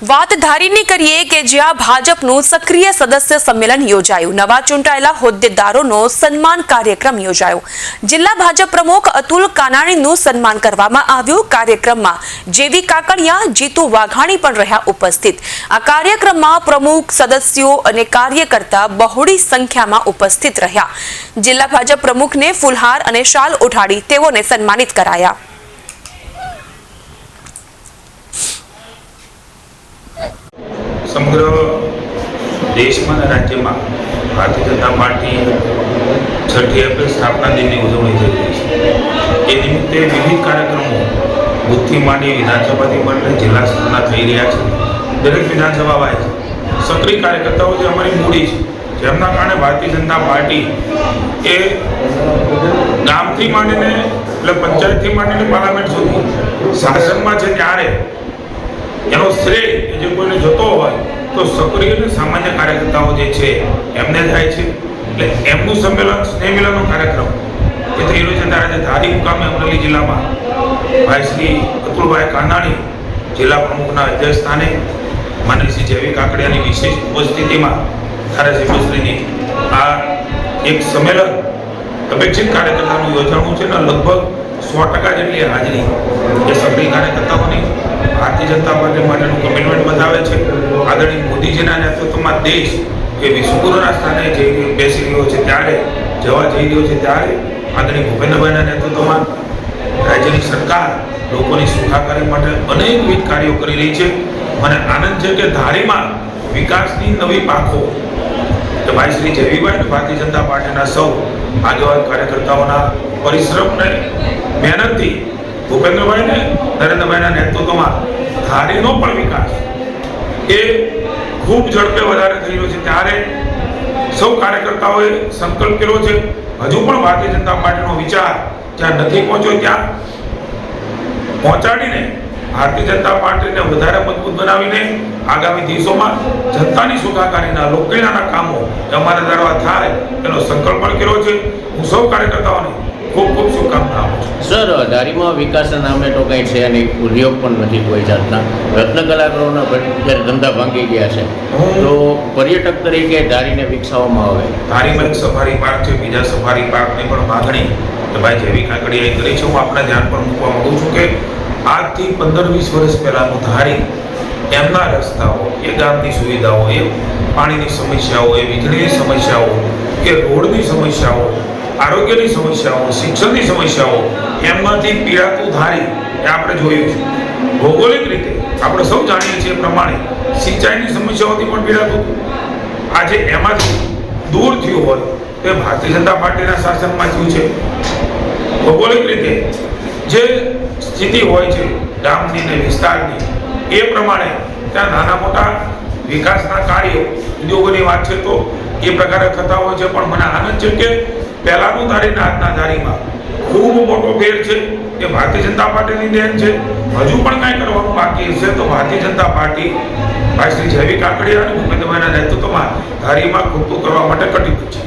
વાત ધારીની કરીએ કે જ્યાં ભાજપનું સક્રિય સદસ્ય સંમેલન યોજાયું, નવા ચૂંટાયેલા હોદ્દેદારોનો સન્માન કાર્યક્રમ યોજાયો। જિલ્લા ભાજપ પ્રમુખ અતુલ કાનાણીનું સન્માન કરવામાં આવ્યું। કાર્યક્રમમાં જેવી કાકડિયા, જીતુ વાઘાણી પણ રહ્યા ઉપસ્થિત। આ કાર્યક્રમમાં પ્રમુખ, સદસ્યો અને કાર્યકર્તા બહોળી સંખ્યામાં ઉપસ્થિત રહ્યા। જિલ્લા ભાજપ પ્રમુખને ફૂલહાર અને શાલ ઉઠાડી તેઓને સન્માનિત કરાયા। સમગ્ર દેશમાં અને રાજ્યમાં ભારતીય જનતા પાર્ટી 6ઠી એપ્રિલ સ્થાપના દિનની ઉજવણી થઈ રહી છે। એ નિમિત્તે વિવિધ કાર્યક્રમો બુથથી માંડી વિધાનસભાથી માંડી જિલ્લા સ્તરના થઈ રહ્યા છે। દરેક વિધાનસભા વાઇઝ સક્રિય કાર્યકર્તાઓ જે અમારી મૂડી છે, જેમના કારણે ભારતીય જનતા પાર્ટી એ ગામથી માંડીને એટલે પંચાયતથી માંડીને પાર્લામેન્ટ સુધી શાસનમાં છે ત્યારે એનો શ્રેય જે કોઈને જતો હોય તો સક્રિય અને સામાન્ય કાર્યકર્તાઓ જે છે એમને થાય છે। એટલે એમનું સંમેલન, સ્નેહ મિલનનો કાર્યક્રમ જે થઈ રહ્યો છે ત્યારે ધારી મુકામે અમરેલી જિલ્લામાં ભાઈ શ્રી અતુલભાઈ કાનાણી જિલ્લા પ્રમુખના અધ્યક્ષ સ્થાને માનની શ્રી જેવી કાકડિયાની વિશેષ ઉપસ્થિતિમાં ધારાસભ્યશ્રીની આ એક સંમેલન અપેક્ષિત કાર્યકર્તાનું યોજાણું છે અને લગભગ 100% જેટલી હાજરી એ સક્રિય કાર્યકર્તાઓની ભારતીય જનતા પાર્ટી માટેનું કમિટમેન્ટ બતાવે છે। આદરણીય મોદીજીના નેતૃત્વમાં દેશ એ વિશ્વગુરુના સ્થાને જઈ બેસી રહ્યો છે ત્યારે જવા જઈ રહ્યો છે ત્યારે આદરણીય ભૂપેન્દ્રભાઈના નેતૃત્વમાં રાજ્યની સરકાર લોકોની સુખાકારી માટે અનેકવિધ કાર્યો કરી રહી છે। મને આનંદ છે કે ધારીમાં વિકાસની નવી પાંખો કે ભાઈ શ્રી જેવીભાઈ અને ભારતીય જનતા પાર્ટીના સૌ આગેવાન કાર્યકર્તાઓના પરિશ્રમને મહેનતથી ભૂપેન્દ્રભાઈને નરેન્દ્રભાઈના નેતૃત્વમાં ધારીનો પણ વિકાસ એ ખૂબ ઝડપે વધારે થઈ રહ્યો છે ત્યારે સૌ કાર્યકર્તાઓએ સંકલ્પ કર્યો છે હજુ પણ ભારતીય જનતા પાર્ટીનો વિચાર જ્યાં નથી પહોંચ્યો ત્યાં પહોંચાડીને ભારતીય જનતા પાર્ટીને વધારે મજબૂત બનાવીને આગામી દિવસોમાં જનતાની સુખાકારીના લોકકલ્યાણના કામો અમારા દ્વારા થાય એનો સંકલ્પ પણ કર્યો છે। હું સૌ કાર્યકર્તાઓને ખૂબ ખૂબ શુભકામના આપું છું। સર, ધારીમાં વિકાસના નામે તો કંઈ છે અને ઉદ્યોગ પણ નથી કોઈ જાતના। રત્ન કલાકારોના જ્યારે ધંધા ભાંગી ગયા છે તો પર્યટક તરીકે ધારીને વિકસાવવામાં આવે। ધારીમાં એક સફારી પાર્ક છે, બીજા સફારી પાર્કની પણ માગણી કે ભાઈ જેવી કાકડિયાએ કરી છે। હું આપના ધ્યાન પર મૂકવા માગું છું કે આજથી 15-20 વર્ષ પહેલાંનું ધારી, એમના રસ્તાઓ, એ ગામની સુવિધાઓ, એ પાણીની સમસ્યાઓ, એ વીજળીની સમસ્યાઓ, કે રોડની સમસ્યાઓ, આરોગ્યની સમસ્યાઓ, શિક્ષણની સમસ્યાઓ, એમાંથી પીડાતું ધારી એ આપણે જોયું છે। ભૌગોલિક રીતે આપણે સૌ જાણીએ છીએ પ્રમાણે સિંચાઈની સમસ્યાઓથી પણ પીડાતું હતું। આજે એમાંથી દૂર થયું હોય તે ભારતીય જનતા પાર્ટીના શાસનમાં થયું છે। ભૌગોલિક રીતે જે સ્થિતિ હોય છે ગામની ને વિસ્તારની એ પ્રમાણે ત્યાં નાના મોટા વિકાસના કાર્યો, ઉદ્યોગોની વાત છે તો એ પ્રકારે થતા હોય છે। પણ મને આનંદ છે કે પહેલાંનું ધારીના આજના ધારીમાં ખૂબ મોટો ફેર છે એ ભારતીય જનતા પાર્ટીની દેન છે। હજુ પણ કાંઈ કરવાનું બાકી હશે તો ભારતીય જનતા પાર્ટી ભાઈ શ્રી જેવી કાકડિયા અને ભૂપેન્દ્રભાઈના નેતૃત્વમાં ધારીમાં ખૂબતું કરવા માટે કટિબદ્ધ છે।